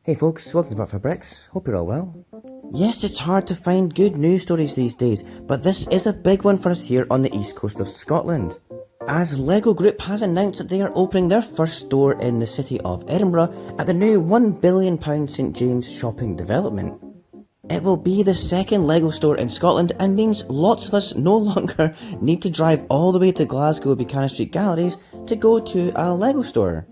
Hey folks, welcome to But for Bricks. Hope you're all well. Yes, it's hard to find good news stories these days, but this is a big one for us here on the east coast of Scotland. As LEGO Group has announced that they are opening their first store in the city of Edinburgh at the new £1 billion St James shopping development. It will be the second LEGO store in Scotland and means lots of us no longer need to drive all the way to Glasgow Buchanan Street Galleries to go to a LEGO store.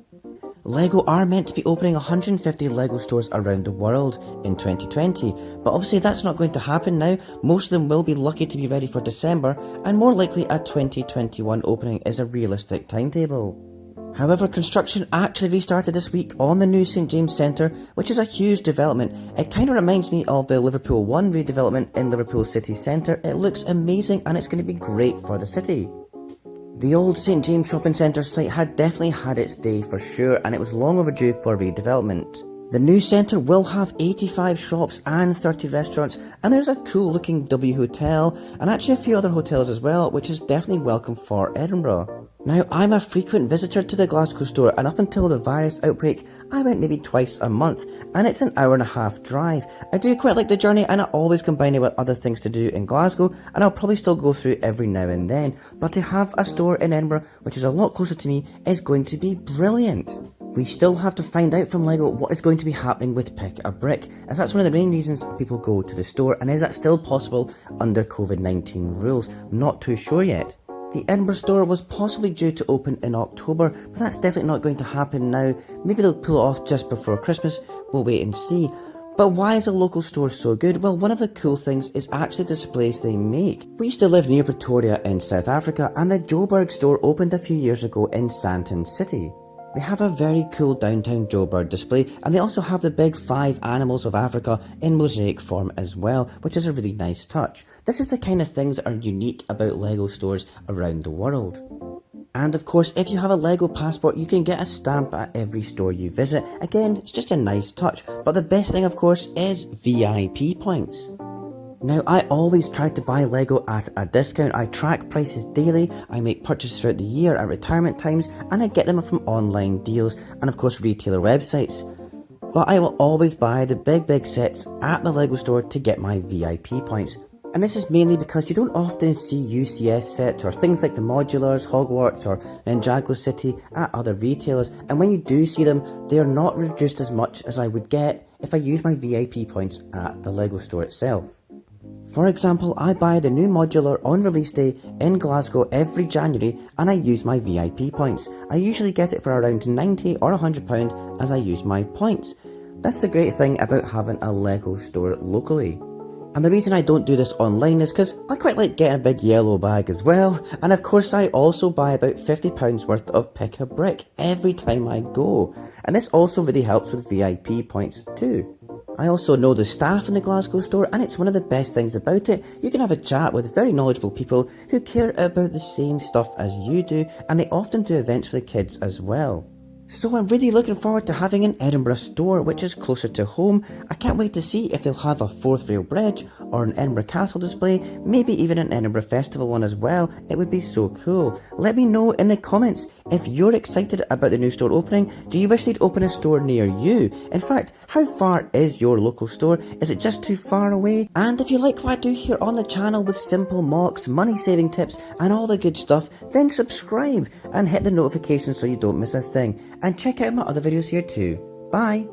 LEGO are meant to be opening 150 LEGO stores around the world in 2020, but obviously that's not going to happen now. Most of them will be lucky to be ready for December, and more likely a 2021 opening is a realistic timetable. However, construction actually restarted this week on the new St James Centre, which is a huge development. It kind of reminds me of the Liverpool 1 redevelopment in Liverpool city centre. It looks amazing and it's going to be great for the city. The old St James Shopping Centre site had definitely had its day for sure, and it was long overdue for redevelopment. The new centre will have 85 shops and 30 restaurants, and there's a cool looking W Hotel and actually a few other hotels as well, which is definitely welcome for Edinburgh. Now, I'm a frequent visitor to the Glasgow store, and up until the virus outbreak I went maybe twice a month, and it's an hour-and-a-half drive. I do quite like the journey, and I always combine it with other things to do in Glasgow, and I'll probably still go through every now and then, but to have a store in Edinburgh which is a lot closer to me is going to be brilliant. We still have to find out from LEGO what is going to be happening with Pick a Brick, as that's one of the main reasons people go to the store, and is that still possible under COVID-19 rules? I'm not too sure yet. The Edinburgh store was possibly due to open in October, but that's definitely not going to happen now. Maybe they'll pull it off just before Christmas, we'll wait and see. But why is a local store so good? Well, one of the cool things is actually the displays they make. We used to live near Pretoria in South Africa, and the Joburg store opened a few years ago in Sandton City. They have a very cool downtown Joburg display, and they also have the big 5 animals of Africa in mosaic form as well, which is a really nice touch. This is the kind of things that are unique about LEGO stores around the world. And of course, if you have a LEGO passport, you can get a stamp at every store you visit. Again, it's just a nice touch, but the best thing of course is VIP points. Now, I always try to buy LEGO at a discount. I track prices daily, I make purchases throughout the year at retirement times, and I get them from online deals and of course retailer websites. But I will always buy the big sets at the LEGO store to get my VIP points. And this is mainly because you don't often see UCS sets or things like the Modulars, Hogwarts or Ninjago City at other retailers, and when you do see them, they are not reduced as much as I would get if I use my VIP points at the LEGO store itself. For example, I buy the new modular on release day in Glasgow every January, and I use my VIP points. I usually get it for around £90 or £100 as I use my points. That's the great thing about having a LEGO store locally. And the reason I don't do this online is because I quite like getting a big yellow bag as well, and of course I also buy about £50 worth of Pick a Brick every time I go, and this also really helps with VIP points too. I also know the staff in the Glasgow store, and it's one of the best things about it. You can have a chat with very knowledgeable people who care about the same stuff as you do, and they often do events for the kids as well. So I'm really looking forward to having an Edinburgh store which is closer to home. I can't wait to see if they'll have a Fourth Rail Bridge or an Edinburgh Castle display, maybe even an Edinburgh Festival one as well. It would be so cool. Let me know in the comments if you're excited about the new store opening. Do you wish they'd open a store near you? In fact, how far is your local store? Is it just too far away? And if you like what I do here on the channel with simple mocks, money saving tips and all the good stuff, then subscribe and hit the notification so you don't miss a thing. And check out my other videos here too. Bye!